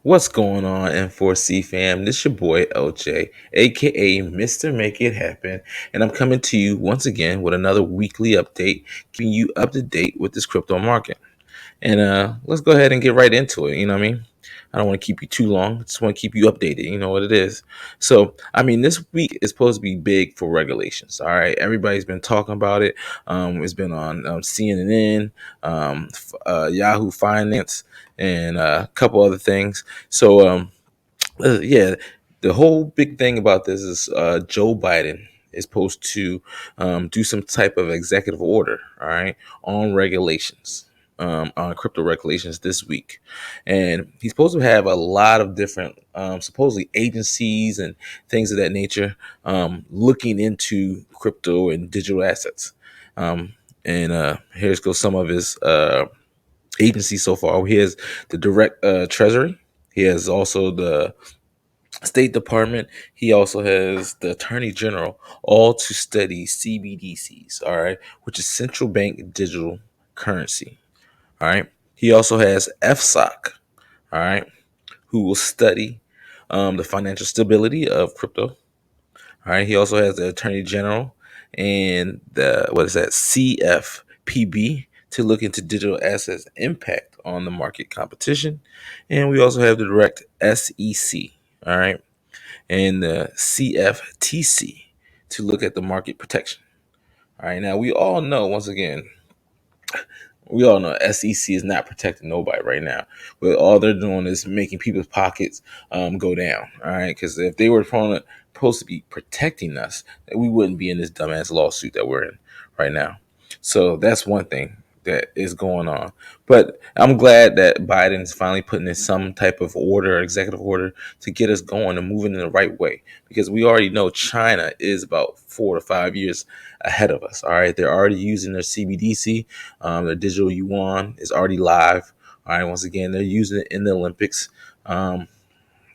What's going on, N4C fam? This your boy LJ, aka Mr. Make It Happen, and I'm coming to you once again with another weekly update, keeping you up to date with this crypto market. And let's go ahead and get right into it. You know what I mean? I don't want to keep you too long. I just want to keep you updated. You know what it is. So, I mean, this week is supposed to be big for regulations. All right, everybody's been talking about it. It's been on CNN, Yahoo Finance, and a couple other things. So, yeah, the whole big thing about this is Joe Biden is supposed to do some type of executive order, all right, on regulations, on crypto regulations this week, and he's supposed to have a lot of different, supposedly agencies and things of that nature, looking into crypto and digital assets. And here's goes some of his agencies so far. He has the direct treasury. He has also the State Department. He also has the Attorney General, all to study CBDCs, all right, which is central bank digital currency, all right. He also has FSOC, all right, who will study the financial stability of crypto, all right. He also has the Attorney General and the what is that CFPB to look into digital assets impact on the market competition, and we also have the direct SEC, all right, and the CFTC to look at the market protection. All right, now we all know SEC is not protecting nobody right now, but all they're doing is making people's pockets go down. All right, because if they were supposed to be protecting us, we wouldn't be in this dumbass lawsuit that we're in right now. So that's one thing that is going on. But I'm glad that Biden's finally putting in some type of order, executive order, to get us going and moving in the right way. Because we already know China is about 4 to 5 years ahead of us. All right, they're already using their CBDC, their digital yuan is already live. All right, once again, they're using it in the Olympics.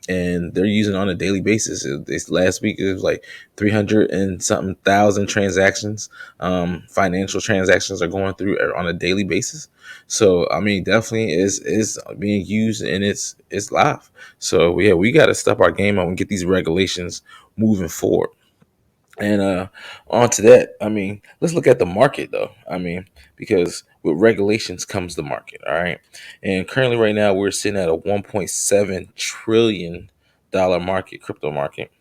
And they're using it on a daily basis. This last week it was like 300 and something thousand transactions, financial transactions are going through on a daily basis. So I mean, definitely is being used and it's live. So yeah, we got to step our game up and get these regulations moving forward. And on to that, I mean, let's look at the market though. I mean, because with regulations comes the market, all right. And currently, right now, we're sitting at a 1.7 trillion dollar market, crypto market,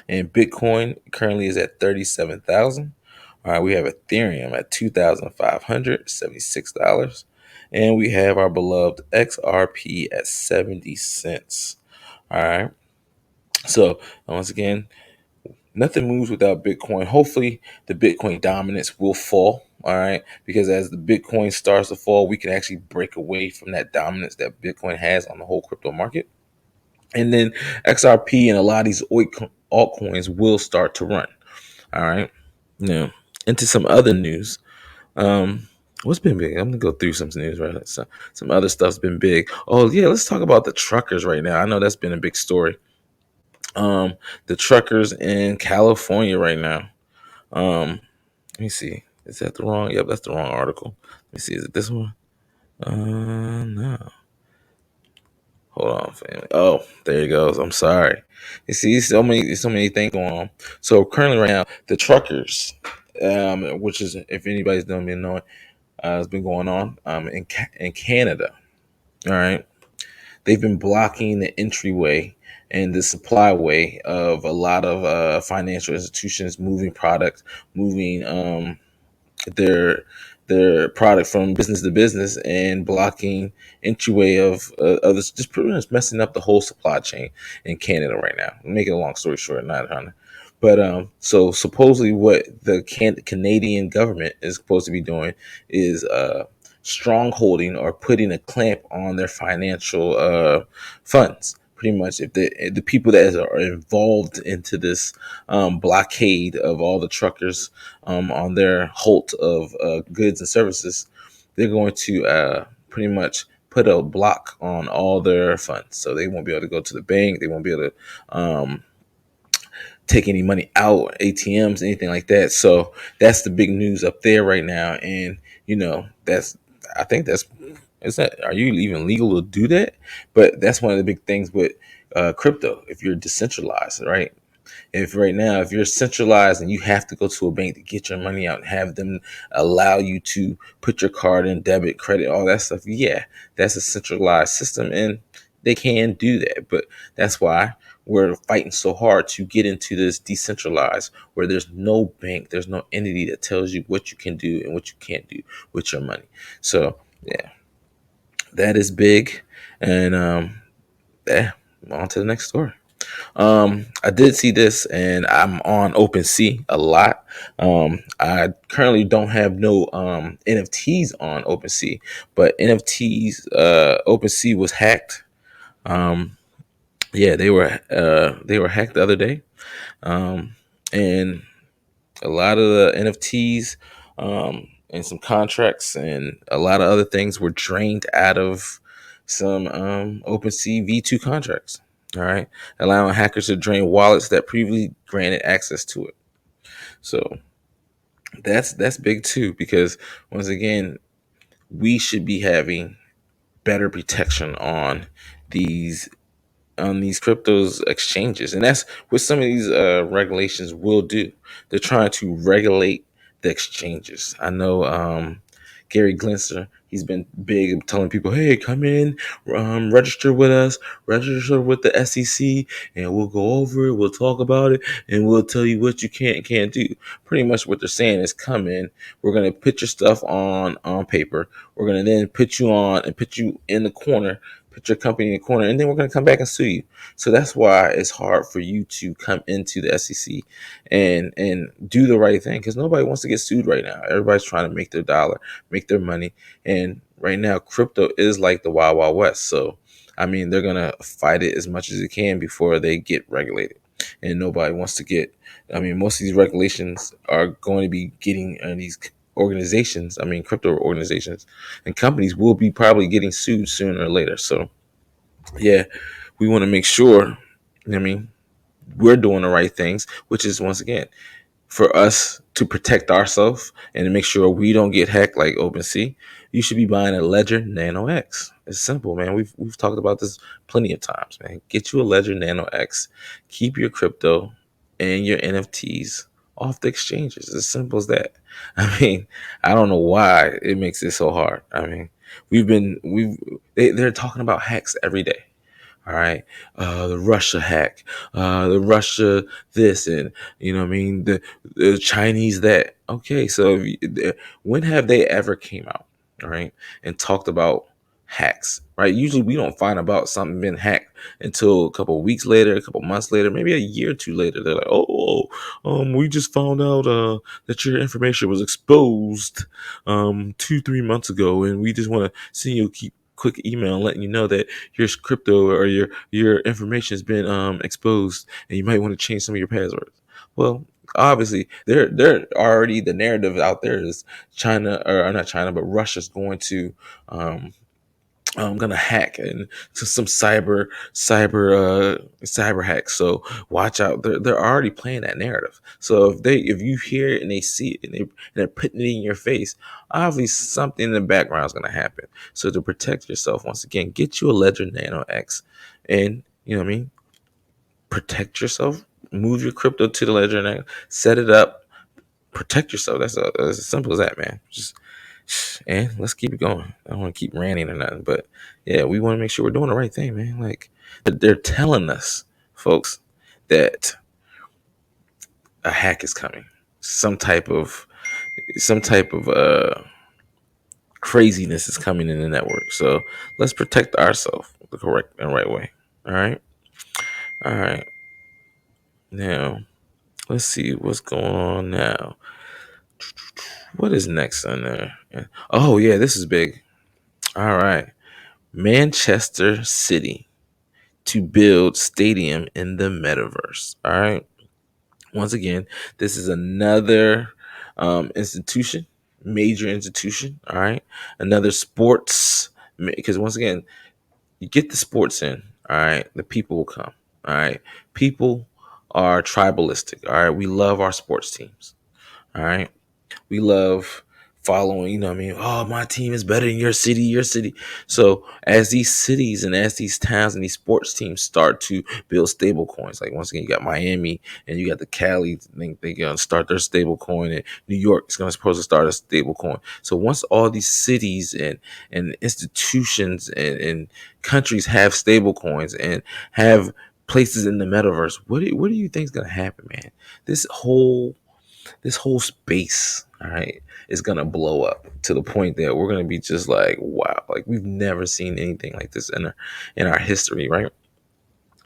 and Bitcoin currently is at 37,000. All right, we have Ethereum at $2,576, and we have our beloved XRP at 70 cents. All right, so once again, nothing moves without Bitcoin. Hopefully, the Bitcoin dominance will fall. All right, because as the Bitcoin starts to fall, we can actually break away from that dominance that Bitcoin has on the whole crypto market. And then XRP and a lot of these altcoins will start to run. All right. Now, into some other news. Um, what's been big? I'm gonna go through some news, right? So, some other stuff's been big. Oh yeah, let's talk about the truckers right now. I know that's been a big story. Um, the truckers in California right now. Let me see. Is that the wrong? Yep, that's the wrong article. Let me see. Is it this one? No. Hold on, family. Oh, there it goes. I'm sorry. You see, so many things going on. So currently, right now, the truckers, which is if anybody's done been knowing, has been going on, in Canada. All right, they've been blocking the entryway and the supply way of a lot of financial institutions moving products, moving their their product from business to business and blocking entryway of others, just pretty much messing up the whole supply chain in Canada right now. Making a long story short, not trying to. But so supposedly, what the Canadian government is supposed to be doing is strongholding or putting a clamp on their financial funds. Pretty much, if the people that are involved into this blockade of all the truckers on their halt of goods and services, they're going to pretty much put a block on all their funds. So they won't be able to go to the bank. They won't be able to take any money out, ATMs, anything like that. So that's the big news up there right now. And, that's, I think Is that, are you even legal to do that? But that's one of the big things with crypto. If you're decentralized, right? If right now, if you're centralized and you have to go to a bank to get your money out and have them allow you to put your card in, debit, credit, all that stuff, yeah, that's a centralized system and they can do that. But that's why we're fighting so hard to get into this decentralized where there's no bank, there's no entity that tells you what you can do and what you can't do with your money. So yeah, that is big. And yeah, on to the next story. I did see this, and I'm on OpenSea a lot. I currently don't have no NFTs on OpenSea, but NFTs, OpenSea was hacked. Um, yeah, they were hacked the other day, and a lot of the NFTs and some contracts and a lot of other things were drained out of some OpenSea V2 contracts. All right, allowing hackers to drain wallets that previously granted access to it. So that's big too, because once again, we should be having better protection these on these cryptos exchanges, and that's what some of these regulations will do. They're trying to regulate the exchanges. I know Gary Glenser, he's been big telling people, hey, come in, register with us, register with the SEC, and we'll go over it, we'll talk about it, and we'll tell you what you can and can't do. Pretty much what they're saying is, come in, we're going to put your stuff on paper, we're going to then put you on and put you in the corner, put your company in the corner, and then we're going to come back and sue you. So that's why it's hard for you to come into the SEC and do the right thing, because nobody wants to get sued right now. Everybody's trying to make their dollar, make their money, and right now crypto is like the wild wild west. So I mean, they're gonna fight it as much as they can before they get regulated, and nobody wants to get. I mean, most of these regulations are going to be getting these organizations, I mean, crypto organizations and companies will be probably getting sued sooner or later. So yeah, we want to make sure, I mean, we're doing the right things, which is once again for us to protect ourselves and to make sure we don't get hacked like OpenSea. You should be buying a Ledger Nano X. It's simple, man. We've talked about this plenty of times, man. Get you a Ledger Nano X. Keep your crypto and your NFTs off the exchanges. As simple as that. I mean, I don't know why it makes it so hard. I mean, they're talking about hacks every day. All right, the Russia hack, the Russia this, and you know what I mean, the Chinese that. Okay, so when have they ever came out, all right, and talked about hacks? Right, usually we don't find about something been hacked until a couple of weeks later, a couple of months later, maybe a year or two later. They're like, we just found out that your information was exposed 2-3 months ago, and we just want to send you a quick email letting you know that your crypto or your information has been exposed, and you might want to change some of your passwords. Well, obviously, they're already, the narrative out there is China, or not China, but Russia's going to gonna hack and some cyber hacks. So watch out. They're already playing that narrative. So if you hear it and they see it and they're putting it in your face, obviously something in the background is gonna happen. So to protect yourself, once again, get you a Ledger Nano X, and you know what I mean. Protect yourself. Move your crypto to the Ledger Nano, set it up, protect yourself. That's as simple as that, man. Just and let's keep it going. I don't want to keep ranting or nothing, but yeah, we want to make sure we're doing the right thing, man. Like they're telling us, folks, that a hack is coming. Some type of craziness is coming in the network. So let's protect ourselves the correct and right way. All right. All right. Now let's see what's going on now. What is next on there? Oh yeah, this is big. All right. Manchester City to build stadium in the metaverse. All right. Once again, this is another institution, major institution. All right. Another sports, because once again, you get the sports in. All right. The people will come. All right. People are tribalistic. All right. We love our sports teams. All right. We love following, you know what I mean? Oh, my team is better than your city, your city. So as these cities and as these towns and these sports teams start to build stable coins, like once again, you got Miami and you got the Cali, they're gonna start their stable coin, and New York is gonna supposed to start a stable coin. So once all these cities and institutions and countries have stable coins and have places in the metaverse, what do you think is gonna happen, man? This whole this whole space, all right, is gonna blow up to the point that we're gonna be just like, wow, like we've never seen anything like this in our history, right?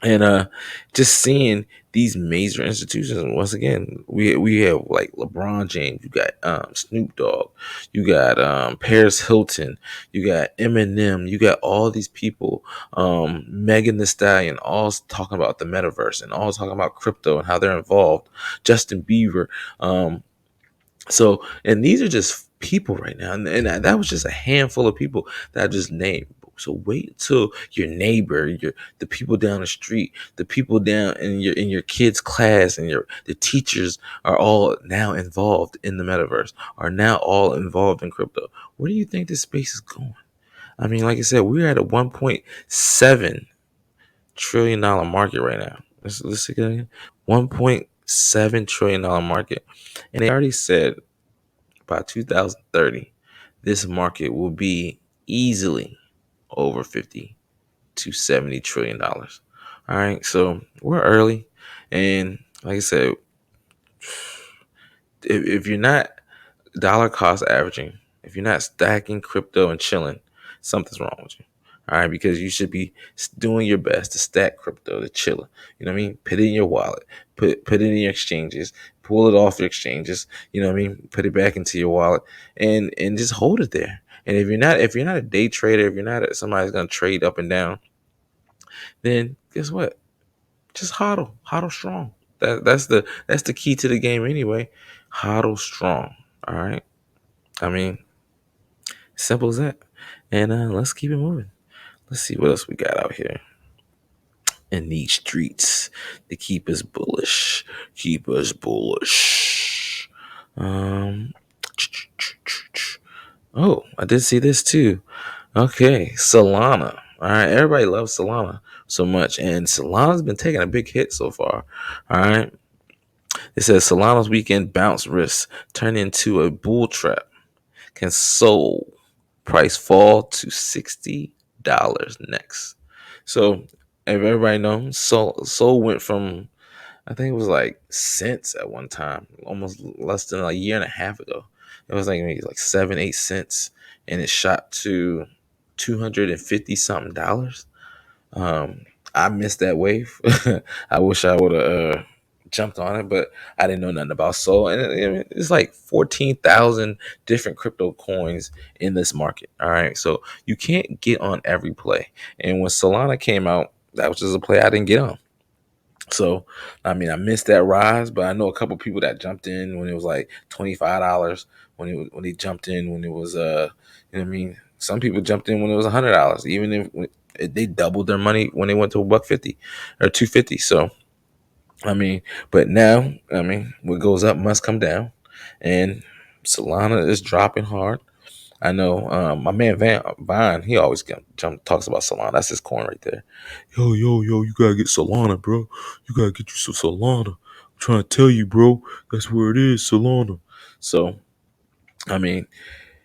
And just seeing these major institutions once again, we have like LeBron James, you got Snoop Dogg, you got Paris Hilton, you got Eminem, you got all these people, Megan Thee Stallion, all talking about the metaverse and all talking about crypto and how they're involved. Justin Bieber, so, and these are just people right now, and that was just a handful of people that I just named. So wait till your neighbor, the people down the street, the people down in your kids' class, and the teachers are all now involved in the metaverse, are now all involved in crypto. Where do you think this space is going? I mean, like I said, we're at a $1.7 trillion market right now. Let's see again. $1.7 trillion market, and they already said by 2030, this market will be easily over 50 to $70 trillion. All right, so we're early, and like I said, if you're not dollar cost averaging, if you're not stacking crypto and chilling, something's wrong with you. All right, because you should be doing your best to stack crypto, to chill. You know what I mean? Put it in your wallet, put it in your exchanges, pull it off your exchanges. You know what I mean? Put it back into your wallet and just hold it there. And if you're not a day trader, if you're not somebody's gonna trade up and down, then guess what? Just hodl strong. That's the key to the game anyway. Hodl strong. All right. I mean, simple as that. And let's keep it moving. Let's see what else we got out here in these streets to keep us bullish. Keep us bullish. Um. Oh, I did see this too. Okay, Solana. All right, everybody loves Solana so much, and Solana's been taking a big hit so far. All right, it says Solana's weekend bounce risk turned into a bull trap. Can Sol price fall to $60 next? So, if everybody knows, Sol went from, I think it was like cents at one time, almost less than a year and a half ago. It was like maybe like 7-8 cents, and it shot to 250 something dollars. Um, I missed that wave. I wish I would have jumped on it, but I didn't know nothing about Sol. And it's like 14,000 different crypto coins in this market. All right, so you can't get on every play. And when Solana came out, that was just a play I didn't get on. So, I mean, I missed that rise, but I know a couple people that jumped in when it was like $25 when they jumped in when it was you know what I mean. Some people jumped in when it was $100, even if they doubled their money when they went to $150 or $250. So, I mean, but now, I mean, what goes up must come down, and Solana is dropping hard. I know my man Vine, he always talks about Solana. That's his coin right there. Yo, you gotta get Solana, bro. You gotta get you some Solana. I'm trying to tell you, bro. That's where it is, Solana. So, I mean,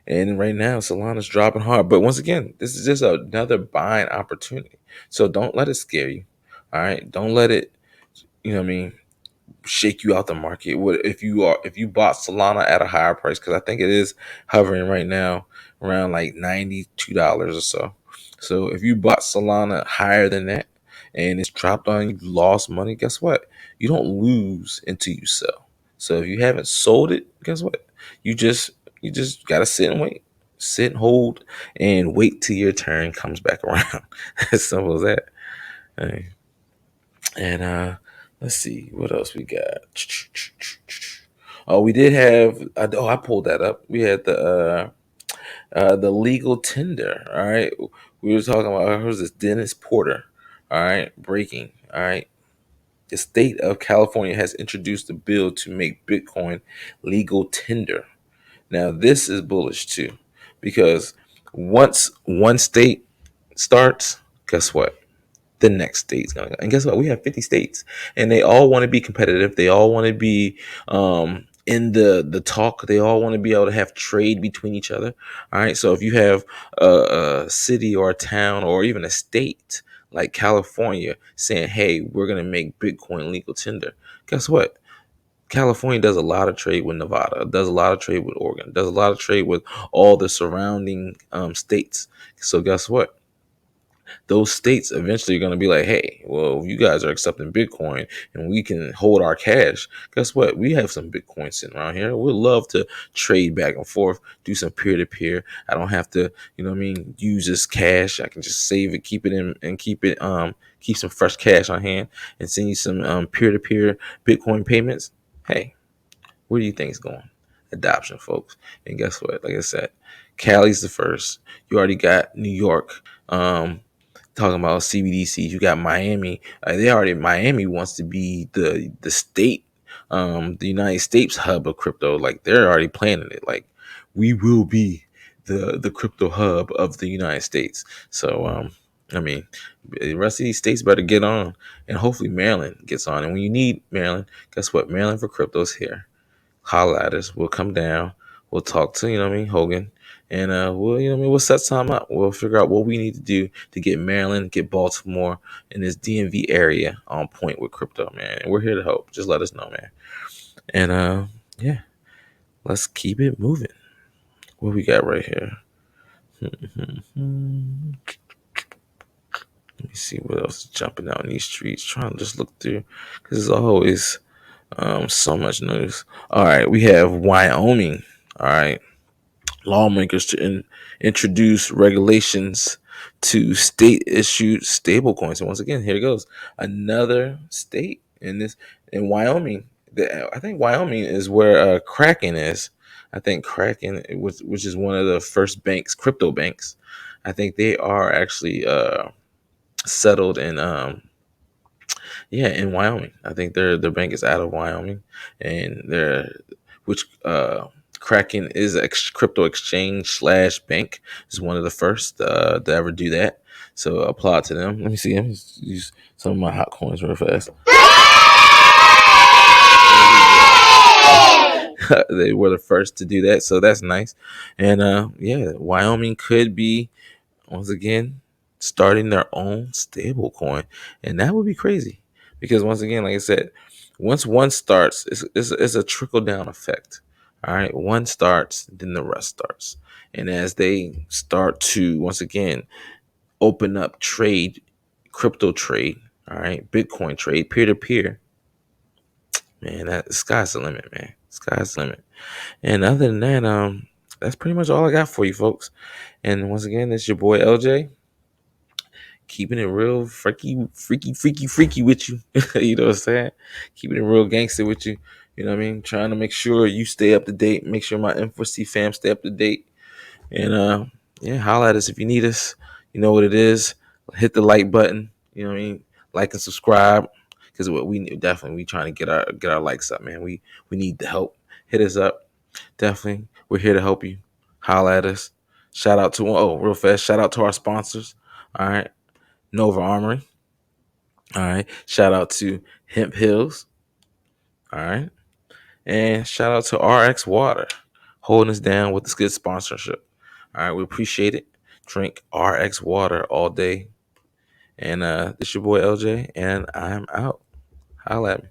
and right now Solana's dropping hard. But once again, this is just another buying opportunity. So don't let it scare you. All right. Don't let it, you know what I mean, shake you out the market. What if you bought Solana at a higher price? Because I think it is hovering right now around like $92 or so. So if you bought Solana higher than that and it's dropped on you, lost money, guess what? You don't lose until you sell. So if you haven't sold it, guess what? You just gotta sit and wait. Sit and hold and wait till your turn comes back around. As simple as that. Hey. And let's see what else we got. Oh, we did have. I pulled that up. We had the legal tender. All right, we were talking about who's this Dennis Porter. All right, breaking. All right, the state of California has introduced a bill to make Bitcoin legal tender. Now this is bullish too, because once one state starts, guess what? The next state's gonna go. And guess what? We have 50 states, and they all want to be competitive. They all want to be in the talk. They all want to be able to have trade between each other. All right. So if you have a city or a town or even a state like California saying, "Hey, we're gonna make Bitcoin legal tender," guess what? California does a lot of trade with Nevada, does a lot of trade with Oregon, does a lot of trade with all the surrounding states. So guess what? Those states eventually are going to be like, hey, well, you guys are accepting Bitcoin and we can hold our cash. Guess what? We have some Bitcoin sitting around here. We'd love to trade back and forth, do some peer to peer. I don't have to, use this cash. I can just save it, keep it in, and keep some fresh cash on hand and send you some peer to peer Bitcoin payments. Hey, where do you think it's going? Adoption, folks. And guess what? Like I said, Cali's the first. You already got New York. Talking about CBDCs, you got Miami. Miami wants to be the state, the United States hub of crypto. Like they're already planning it. Like we will be the crypto hub of the United States. So I mean, the rest of these states better get on, and hopefully Maryland gets on. And when you need Maryland, guess what? Maryland for crypto's here. Holla at us. We'll come down. We'll talk to Hogan, and we'll set some up. We'll figure out what we need to do to get Maryland, get Baltimore, and this DMV area on point with crypto, man. And we're here to help. Just let us know, man. And yeah, let's keep it moving. What we got right here? Let me see what else is jumping out in these streets. Trying to just look through because there's always so much news. All right, we have Wyoming. All right, lawmakers to introduce regulations to state issued stablecoins. And once again, here it goes. Another state in Wyoming. I think Wyoming is where Kraken is. I think Kraken, which is one of the first banks, crypto banks. I think they are actually settled in Wyoming. I think their bank is out of Wyoming, and which Kraken is a crypto exchange slash bank, is one of the first to ever do that. So applaud to them. Let me see. Let me use some of my hot coins real fast. They were the first to do that, so that's nice. And yeah, Wyoming could be once again starting their own stable coin, and that would be crazy because once again, like I said, once one starts, it's a trickle down effect. All right, one starts, then the rest starts, and as they start to once again open up trade, crypto trade, all right, Bitcoin trade, peer to peer, man, that sky's the limit, man. Sky's the limit. And other than that, that's pretty much all I got for you, folks. And once again, it's your boy LJ, keeping it real freaky with you. You know what I'm saying? Keeping it real gangster with you. You know what I mean? Trying to make sure you stay up to date. Make sure my M4C fam stay up to date. And yeah, holla at us if you need us. You know what it is. Hit the like button. You know what I mean? Like and subscribe. Because we trying to get our likes up, man. We need the help. Hit us up. Definitely. We're here to help you. Holla at us. Shout out to real fast. Shout out to our sponsors. All right. Nova Armory. All right. Shout out to Hemp Hills. All right. And shout out to RX Water holding us down with this good sponsorship. All right. We appreciate it. Drink RX Water all day. And this your boy LJ, and I'm out. Holla at me.